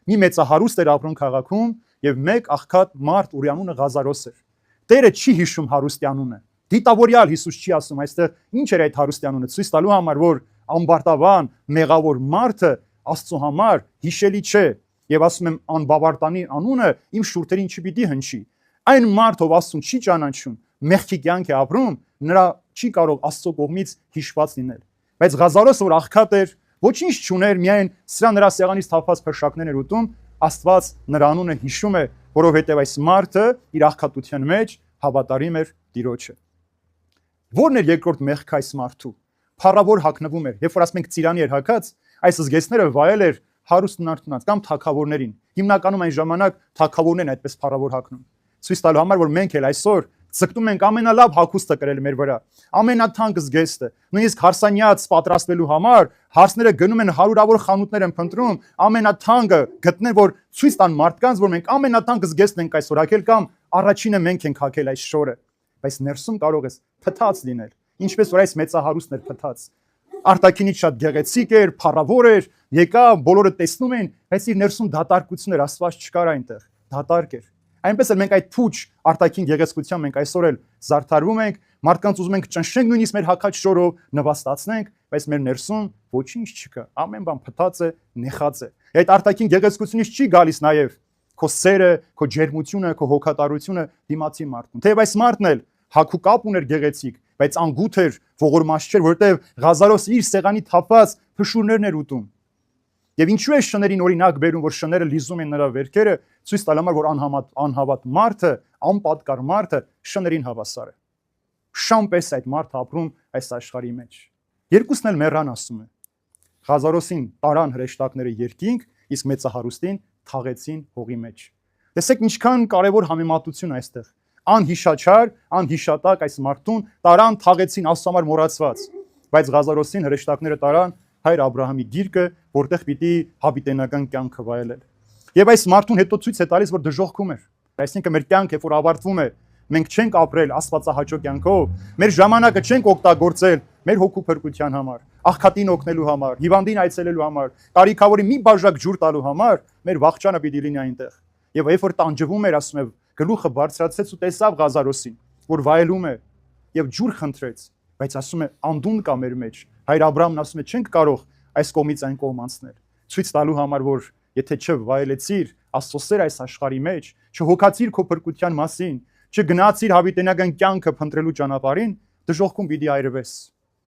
մի մեծահարուստ էր ապրում քաղաքում եւ մեկ աղքատ մարդ, ուրի անունը Ղազարոս էր։ Տերը չի հիշում հարուստի անունը։ Դիտավորյալ Հիսուս չի ասում, այստեղ ինչ էր այդ հարուստի անունը, ցույց տալու համար, որ ամբարտավան, մեղավոր մարդը Աստծո համար հիշելի չէ, եւ ասում եմ անբավարտանի անունը իմ շուրթերին չպիտի հնչի։ Այն մարդ, ով Աստծուն չի ճանաչում, մեղքի կյանք է ապրում, նրա չի կարող Աստծո կողմից հիշված լինել։ Բայց Ղազարոս, որ աղքատ էր, ոչինչ չուներ, միայն սրա նրա սեղանից թափված փրշակներ էր ուտում, Աստված նրա անունը հիշում է, որովհետև այս մարդը իր աղքատության մեջ հավատարիմ էր Տիրոջը։ Որն էր երկրորդ մեղքը այս մարդու։ Փառավոր հագնվում էր, երբ որ ասում ենք ծիրանի էր հագած, այս զգեստները վայել էր հարուստն արթնած կամ թագավորներին։ Հիմնականում այն ժամանակ թագավորներն այդպես փառավոր հագնում։ Ցույց տալու համար, որ մենք էլ այսօր ցկտում ենք ամենալավ հագուստը կրել մեր վրա, ամենաթանկ զգեստը, նույնիսկ հարսանյաց պատրաստվելու համար հարսները գնում են հարյուրավոր խանութներ են փնտրում, ամենաթանկը գտնեն, որ ցույց տան մարդկանց, որ մենք ամենաթանկ զգեստն ենք այսօր հագել կամ առաջինը մենք ենք հագել այս շորը, բայց ներսում կարող ես փթած լինել, ինչպես որ այս մեծահարուստն էր փթած։ Արտաքինից շատ գեղեցիկ էր, փառավոր էր, եկավ, բոլորը տեսնում են, բայց իր ներսում դատարկություն էր, Աստված չկար այնտեղ, դատարկ էր։ Այնպես էլ մենք այդ փուչ արտաքին գեղեցկությամբ մենք այսօր էլ զարդարվում ենք, մարդկանց ուզում ենք ճնշենք նույնիսկ մեր հակած շորով նվաստացնենք, բայց մեր ներսում ոչինչ չկա, ամեն բան փտած է, նեխած է։ Այդ արտաքին գեղեցկությունից չի գալիս նաև քո սերը, քո ջերմությունը, քո հոգատարությունը դիմացի մարդուն։ Թեև այս մարդն էլ հագու կապ ուներ գեղեցիկ, բայց անգութ էր, ողորմած չէր, որտեղ Ղազարոս իր սեղանի թափված փշուրներն էր ուտում։ Եվ ինչու է շներին օրինակ բերում, որ շները լիզում են նրա վերքերը, ցույց տալ համար, որ անհավատ մարդը, անպատկար մարդը շներին հավասար է։ Շամպես այդ մարդը ապրում այս աշխարհի մեջ։ Երկուսն էլ մեռան, ասում է։ Ղազարոսին տարան հրեշտակները երկինք, իսկ մեծահարուստին թաղեցին հողի մեջ։ Տեսեք ինչքան կարևոր համեմատություն այստեղ։ Անհիշաչար, անհիշատակ այս մարդուն տարան թաղեցին Աստծո համար մոռացված, բայց Ղազարոսին հրեշտակները տարան հայր Աբրահամի գիրկը, որտեղ պիտի հավիտենական կյանքը վայելել։ Եվ այս մարդուն հետո ցույց է տալիս, որ դժոխքում էր։ Այսինքն մեր կյանքը, որ ավարտվում է, մենք չենք ապրել աստվածահաճո կյանքով, մեր ժամանակը չենք օգտագործել մեր հոգու փրկության համար, աղքատին օգնելու համար, հիվանդին այցելելու համար, կարիքավորի մի բաժակ ջուր տալու համար, մեր վախճանը պիտի լինի այնտեղ։ Եվ երբ որ տանջվում էր, ասում է, գլուխը բարձրացրեց ու տեսավ Ղազարոսին, որ վայելում է եւ ջուր խնդրեց, բայց ասում է անդուն կա մեր մեջ։ Հայր Աբրահամն ասում է չենք կարող այս կողմից այն կողմ անցնել, ցույց տալու համար, որ եթե չվայելեցիր Աստծո սեր այս աշխարհի մեջ, չհոգացիր քո փրկության մասին, չգնացիր հավիտենական կյանքը փնտրելու ճանապարհին, դժոխքում պիտի այրվես։